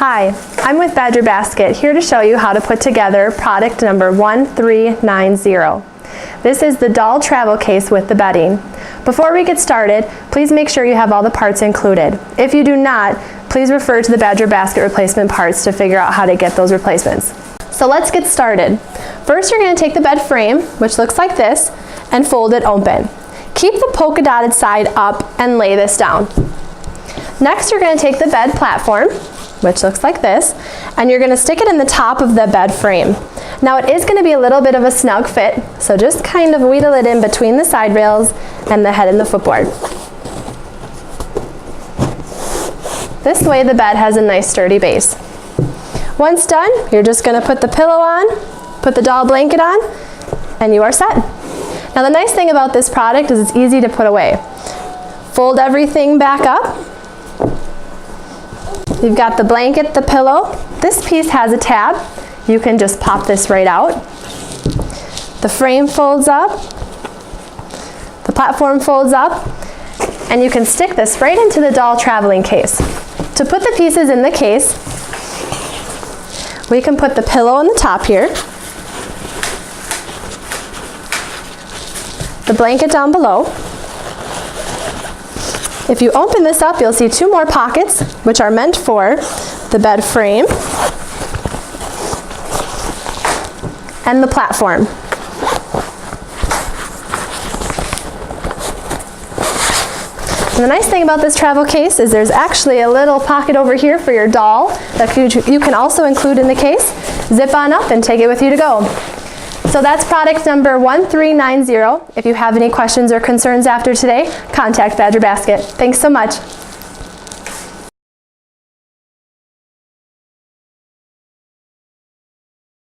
Hi, I'm with Badger Basket, here to show you how to put together product number 1390. This is the doll travel case with the bedding. Before we get started, please make sure you have all the parts included. If you do not, please refer to the Badger Basket replacement parts to figure out how to get those replacements. So let's get started. First, you're going to take the bed frame, which looks like this, and fold it open. Keep the polka dotted side up and lay this down. Next, you're going to take the bed platform, which looks like this, and you're going to stick it in the top of the bed frame. Now it is going to be a little bit of a snug fit, so just kind of wheedle it in between the side rails and the head and the footboard. This way the bed has a nice sturdy base. Once done, you're just going to put the pillow on, put the doll blanket on, and you are set. Now the nice thing about this product is it's easy to put away. Fold everything back up. You've got the blanket, the pillow. This piece has a tab. You can just pop this right out. The frame folds up. The platform folds up. And you can stick this right into the doll traveling case. To put the pieces in the case, we can put the pillow on the top here, the blanket down below. If you open this up, you'll see two more pockets, which are meant for the bed frame and the platform. And the nice thing about this travel case is there's actually a little pocket over here for your doll that you can also include in the case. Zip on up and take it with you to go. So that's product number 1390. If you have any questions or concerns after today, contact Badger Basket. Thanks so much.